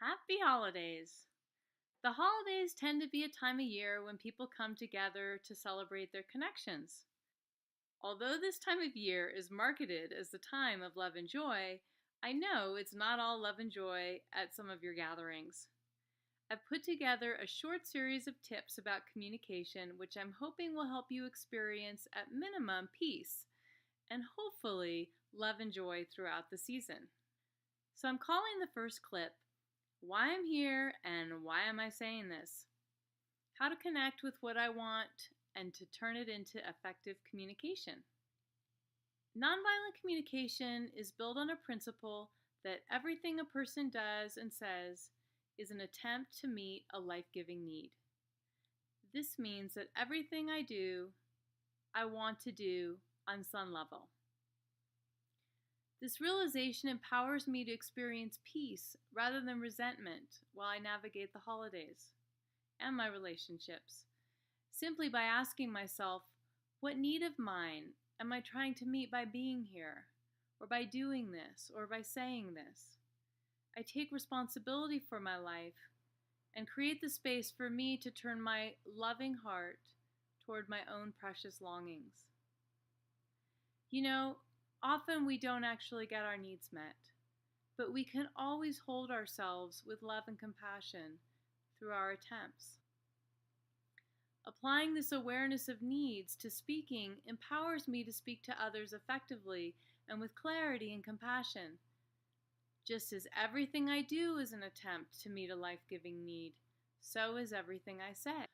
Happy holidays! The holidays tend to be a time of year when people come together to celebrate their connections. Although this time of year is marketed as the time of love and joy, I know it's not all love and joy at some of your gatherings. I've put together a short series of tips about communication, which I'm hoping will help you experience, at minimum, peace and hopefully love and joy throughout the season. So I'm calling the first clip Why I'm Here and Why Am I Saying This? How to connect with what I want and to turn it into effective communication. Nonviolent communication is built on a principle that everything a person does and says is an attempt to meet a life-giving need. This means that everything I do, I want to do on some level. This realization empowers me to experience peace rather than resentment while I navigate the holidays and my relationships, simply by asking myself, what need of mine am I trying to meet by being here, or by doing this, or by saying this? I take responsibility for my life and create the space for me to turn my loving heart toward my own precious longings. Often we don't actually get our needs met, but we can always hold ourselves with love and compassion through our attempts. Applying this awareness of needs to speaking empowers me to speak to others effectively and with clarity and compassion. Just as everything I do is an attempt to meet a life-giving need, so is everything I say.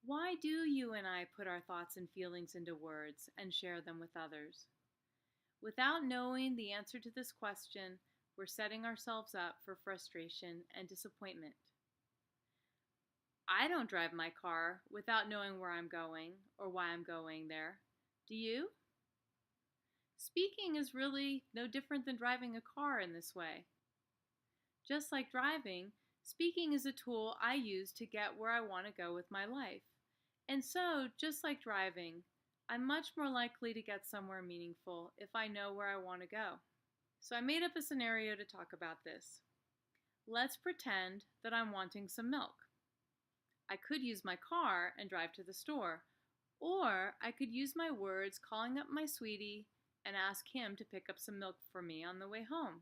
Why do you and I put our thoughts and feelings into words and share them with others? Without knowing the answer to this question, we're setting ourselves up for frustration and disappointment. I don't drive my car without knowing where I'm going or why I'm going there. Do you? Speaking is really no different than driving a car in this way. Just like driving, speaking is a tool I use to get where I want to go with my life. And so, just like driving, I'm much more likely to get somewhere meaningful if I know where I want to go. So I made up a scenario to talk about this. Let's pretend that I'm wanting some milk. I could use my car and drive to the store, or I could use my words calling up my sweetie and ask him to pick up some milk for me on the way home.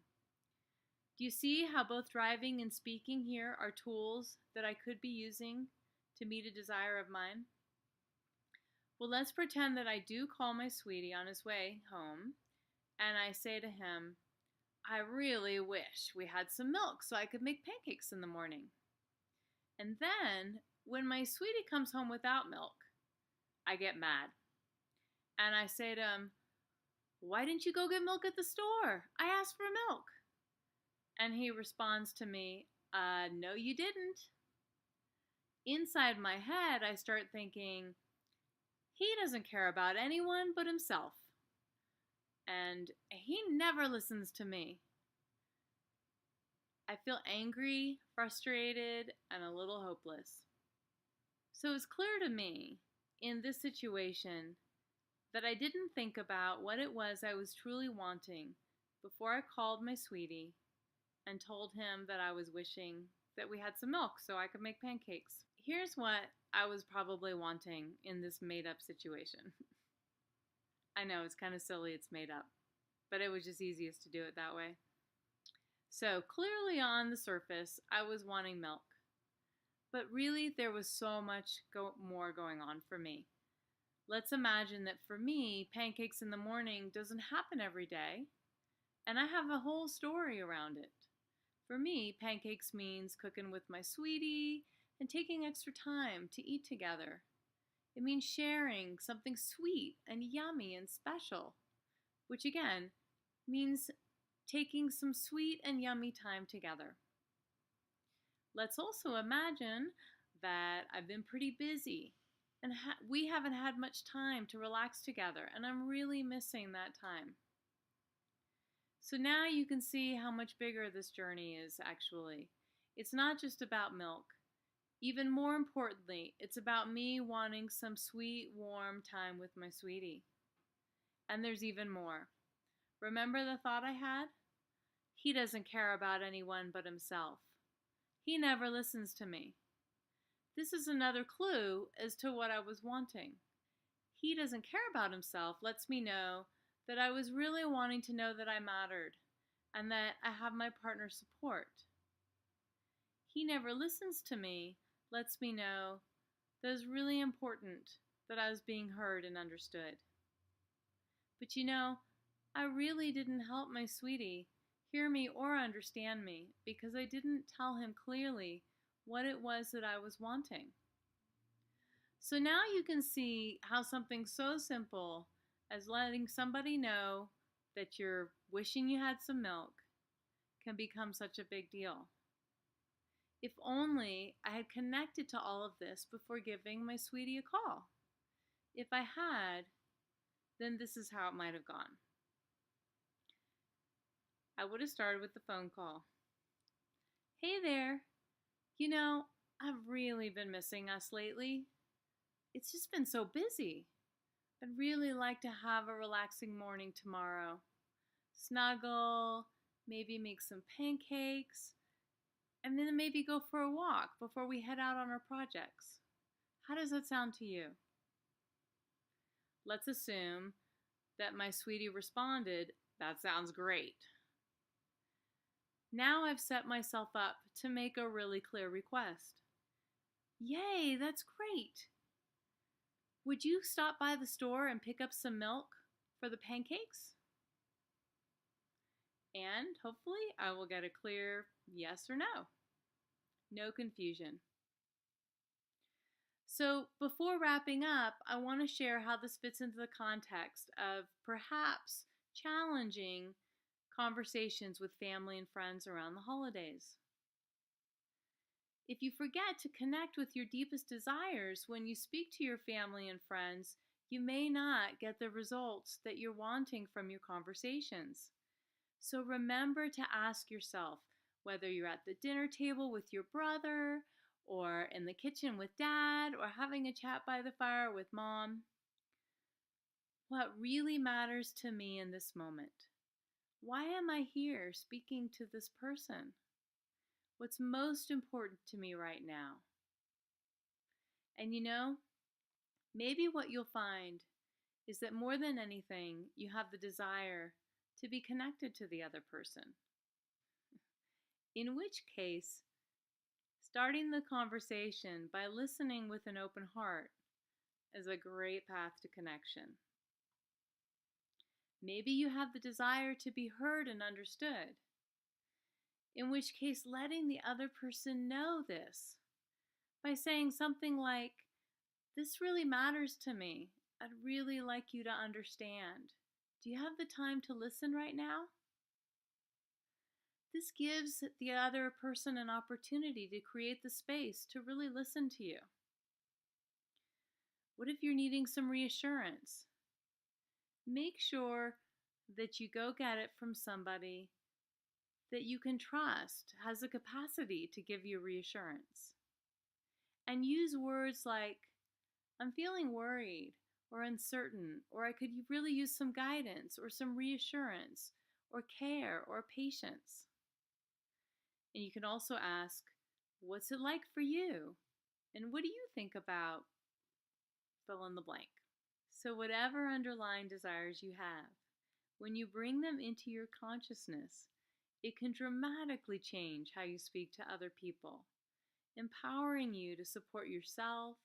Do you see how both driving and speaking here are tools that I could be using to meet a desire of mine? Well, let's pretend that I do call my sweetie on his way home, and I say to him, I really wish we had some milk so I could make pancakes in the morning. And then, when my sweetie comes home without milk, I get mad. And I say to him, why didn't you go get milk at the store? I asked for milk. And he responds to me, no you didn't. Inside my head, I start thinking, he doesn't care about anyone but himself. And he never listens to me. I feel angry, frustrated, and a little hopeless. So it's clear to me, in this situation, that I didn't think about what it was I was truly wanting before I called my sweetie and told him that I was wishing that we had some milk so I could make pancakes. Here's what I was probably wanting in this made-up situation. I know, it's kind of silly it's made up, but it was just easiest to do it that way. So clearly on the surface, I was wanting milk. But really, there was so much more going on for me. Let's imagine that for me, pancakes in the morning doesn't happen every day, and I have a whole story around it. For me, pancakes means cooking with my sweetie and taking extra time to eat together. It means sharing something sweet and yummy and special, which again means taking some sweet and yummy time together. Let's also imagine that I've been pretty busy and we haven't had much time to relax together, and I'm really missing that time. So now you can see how much bigger this journey is actually. It's not just about milk. Even more importantly, it's about me wanting some sweet, warm time with my sweetie. And there's even more. Remember the thought I had? He doesn't care about anyone but himself. He never listens to me. This is another clue as to what I was wanting. He doesn't care about himself lets me know that I was really wanting to know that I mattered and that I have my partner's support. He never listens to me lets me know that it's really important that I was being heard and understood. But I really didn't help my sweetie hear me or understand me because I didn't tell him clearly what it was that I was wanting. So now you can see how something so simple as letting somebody know that you're wishing you had some milk can become such a big deal. If only I had connected to all of this before giving my sweetie a call. If I had, then this is how it might have gone. I would have started with the phone call. Hey there, I've really been missing us lately. It's just been so busy. I'd really like to have a relaxing morning tomorrow. Snuggle, maybe make some pancakes, and then maybe go for a walk before we head out on our projects. How does that sound to you? Let's assume that my sweetie responded, "That sounds great." Now I've set myself up to make a really clear request. Yay, that's great. Would you stop by the store and pick up some milk for the pancakes? And hopefully I will get a clear yes or no. No confusion. So before wrapping up, I want to share how this fits into the context of perhaps challenging conversations with family and friends around the holidays. If you forget to connect with your deepest desires when you speak to your family and friends, you may not get the results that you're wanting from your conversations. So remember to ask yourself, whether you're at the dinner table with your brother, or in the kitchen with dad, or having a chat by the fire with mom, what really matters to me in this moment? Why am I here speaking to this person? What's most important to me right now? And maybe what you'll find is that more than anything, you have the desire to be connected to the other person. In which case, starting the conversation by listening with an open heart is a great path to connection. Maybe you have the desire to be heard and understood, in which case letting the other person know this by saying something like, "This really matters to me. I'd really like you to understand. Do you have the time to listen right now?" This gives the other person an opportunity to create the space to really listen to you. What if you're needing some reassurance? Make sure that you go get it from somebody that you can trust, has the capacity to give you reassurance. And use words like, "I'm feeling worried or uncertain," or "I could really use some guidance or some reassurance or care or patience." And you can also ask, "What's it like for you? And what do you think about fill in the blank?" So whatever underlying desires you have, when you bring them into your consciousness, it can dramatically change how you speak to other people, empowering you to support yourself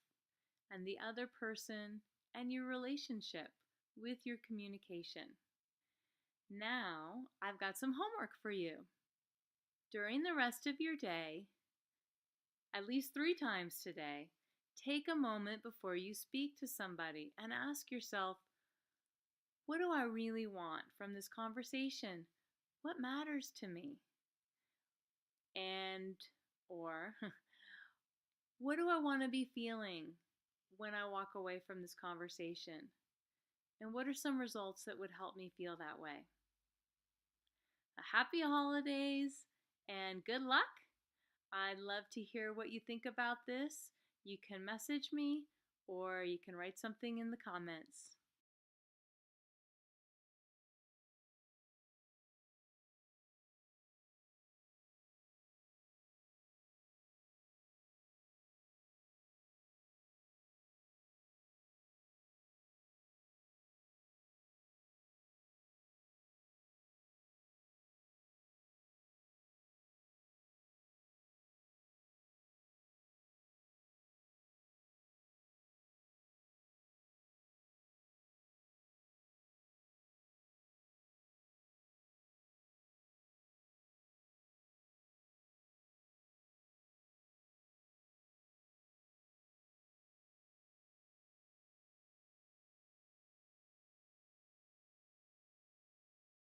and the other person and your relationship with your communication. Now, I've got some homework for you. During the rest of your day, at least 3 times today, take a moment before you speak to somebody and ask yourself, what do I really want from this conversation? What matters to me? Or what do I want to be feeling when I walk away from this conversation? And what are some results that would help me feel that way? Happy holidays and good luck. I'd love to hear what you think about this. You can message me or you can write something in the comments.